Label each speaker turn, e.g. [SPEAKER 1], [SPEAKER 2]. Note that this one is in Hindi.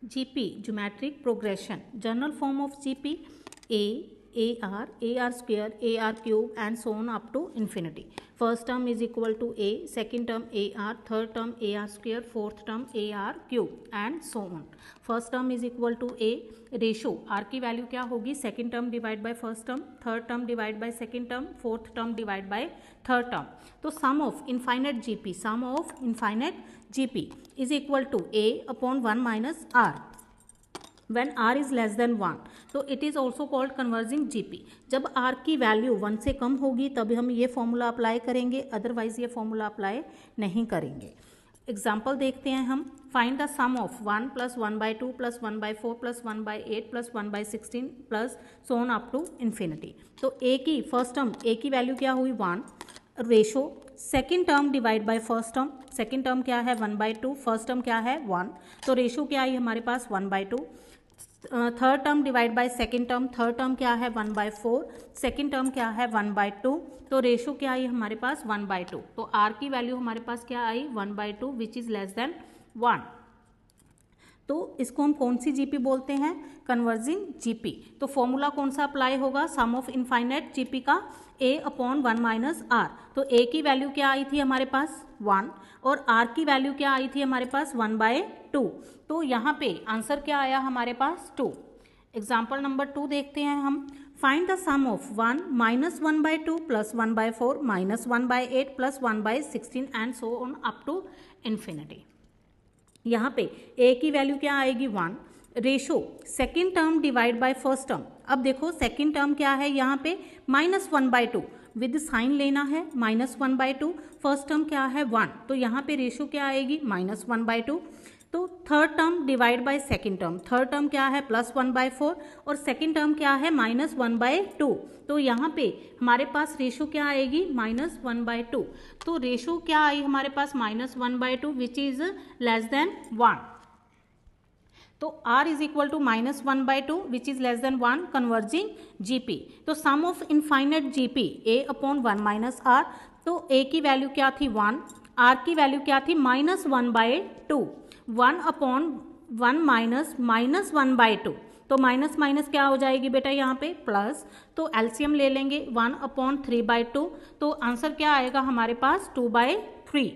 [SPEAKER 1] GP, geometric progression. General form of GP, AR square, AR cube and so on up to infinity. First term is equal to A, second term AR, third term AR square, fourth term AR cube and so on. First term is equal to A, ratio R की वैल्यू क्या होगी, second term divide by first term, third term divide by second term, fourth term divide by third term. तो sum of infinite GP, sum of infinite GP is equal to A upon 1 minus R when R is less than 1. तो it is also called converging GP. जब R की वैल्यू 1 से कम होगी तभी हम ये फॉर्मूला अप्लाई करेंगे, अदरवाइज ये फॉर्मूला अप्लाई नहीं करेंगे. एग्जाम्पल देखते हैं हम. Find the sum of 1 plus 1/2 plus 1/4 plus 1/8 plus 1/16 plus so on up to infinity. तो A की फर्स्ट टर्म A की वैल्यू क्या हुई 1, ratio second term divide by first term, second term क्या है 1/2, फर्स्ट टर्म क्या है 1, तो रेशो क्या आई हमारे पास 1/2. Third term divide by second term, third term क्या है 1/4, सेकेंड टर्म क्या है 1/2, तो रेशो क्या आई हमारे पास 1/2. तो R की वैल्यू हमारे पास क्या आई 1/2 विच इज लेस देन 1. तो इसको हम कौन सी जीपी बोलते हैं, कन्वर्जिंग जीपी. तो फॉर्मूला कौन सा अप्लाई होगा, सम ऑफ इनफाइनाइट जीपी का A अपॉन 1 माइनस R. तो A की वैल्यू क्या आई थी हमारे पास 1 और R की वैल्यू क्या आई थी हमारे पास 1/2. तो यहाँ पे आंसर क्या आया हमारे पास 2. एग्जाम्पल नंबर 2 देखते हैं हम. Find the sum of 1 minus 1/2 plus 1/4 minus 1/8 plus 1/16 and so on up to infinity. यहाँ पे A की वैल्यू क्या आएगी 1, ratio second term divide by first term. अब देखो सेकेंड टर्म क्या है यहाँ पे -1/2 विद साइन लेना है, -1/2. फर्स्ट टर्म क्या है 1, तो यहाँ पे रेशो क्या आएगी -1/2. तो third term divide by second term, third term क्या है +1/4 और सेकेंड टर्म क्या है -1/2. तो यहाँ पे हमारे पास रेशो क्या आएगी -1/2. तो रेशो क्या आई हमारे पास -1/2 विच इज लेस देन 1. तो R is equal to -1/2 which is less than 1, converging GP. तो sum of infinite GP A upon 1 minus R. तो A की वैल्यू क्या थी 1, R की वैल्यू क्या थी -1/2. 1 अपॉन 1 माइनस -1/2. तो माइनस माइनस क्या हो जाएगी बेटा यहाँ पे प्लस. तो एलसीएम ले लेंगे 1 अपॉन 3/2. तो आंसर क्या आएगा हमारे पास 2/3.